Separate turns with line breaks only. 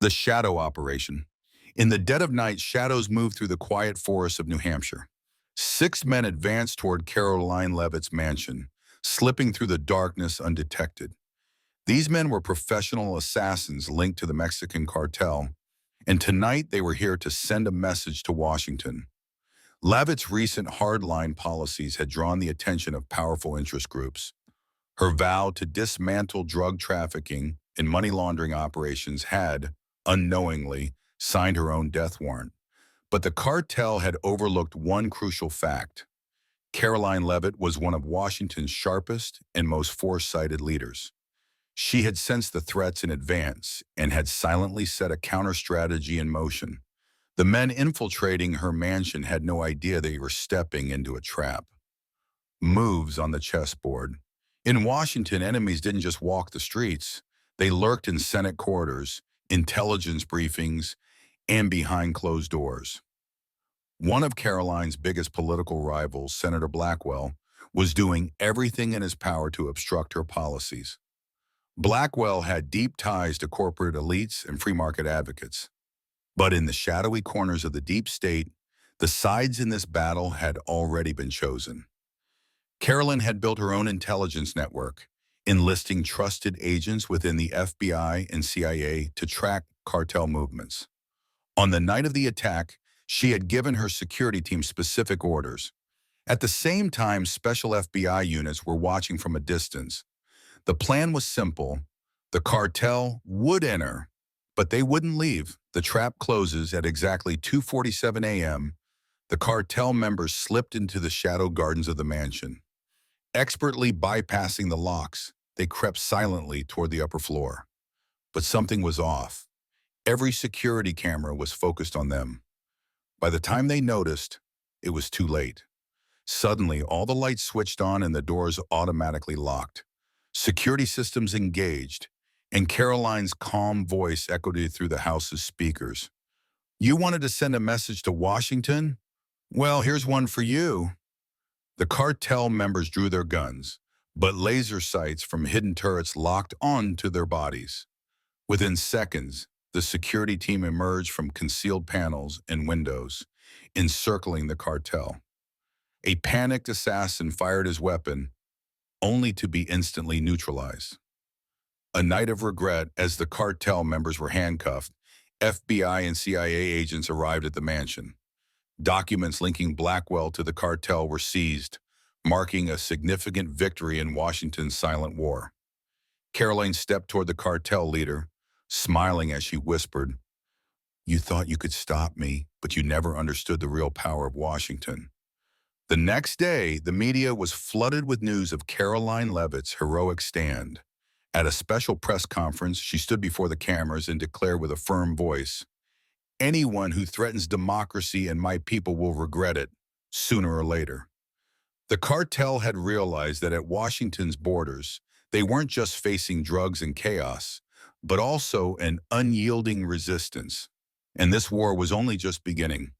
The Shadow Operation. In the dead of night, shadows moved through the quiet forests of New Hampshire. 6 men advanced toward Karoline Leavitt's mansion, slipping through the darkness undetected. These men were professional assassins linked to the Mexican cartel, and tonight they were here to send a message to Washington. Leavitt's recent hardline policies had drawn the attention of powerful interest groups. Her vow to dismantle drug trafficking and money laundering operations had, unknowingly, signed her own death warrant. But the cartel had overlooked one crucial fact. Karoline Leavitt was one of Washington's sharpest and most foresighted leaders. She had sensed the threats in advance and had silently set a counter-strategy in motion. The men infiltrating her mansion had no idea they were stepping into a trap. Moves on the chessboard. In Washington, enemies didn't just walk the streets. They lurked in Senate corridors, intelligence briefings, and behind closed doors. One of Karoline's biggest political rivals, Senator Blackwell, was doing everything in his power to obstruct her policies. Blackwell had deep ties to corporate elites and free market advocates. But in the shadowy corners of the deep state, the sides in this battle had already been chosen. Karoline had built her own intelligence network, enlisting trusted agents within the FBI and CIA to track cartel movements. On the night of the attack, she had given her security team specific orders. At the same time, special FBI units were watching from a distance. The plan was simple. The cartel would enter, but they wouldn't leave. The trap closes at exactly 2:47 a.m. The cartel members slipped into the shadow gardens of the mansion. Expertly bypassing the locks, they crept silently toward the upper floor. But something was off. Every security camera was focused on them. By the time they noticed, it was too late. Suddenly, all the lights switched on and the doors automatically locked. Security systems engaged, and Karoline's calm voice echoed through the house's speakers. "You wanted to send a message to Washington? Well, here's one for you." The cartel members drew their guns, but laser sights from hidden turrets locked onto their bodies. Within seconds, the security team emerged from concealed panels and windows, encircling the cartel. A panicked assassin fired his weapon, only to be instantly neutralized. A night of regret as the cartel members were handcuffed. FBI and CIA agents arrived at the mansion. Documents linking Blackwell to the cartel were seized, marking a significant victory in Washington's silent war. Karoline stepped toward the cartel leader, smiling as she whispered, "You thought you could stop me, but you never understood the real power of Washington." The next day, the media was flooded with news of Karoline Leavitt's heroic stand. At a special press conference, she stood before the cameras and declared with a firm voice, "Anyone who threatens democracy and my people will regret it, sooner or later." The cartel had realized that at Washington's borders, they weren't just facing drugs and chaos, but also an unyielding resistance. And this war was only just beginning.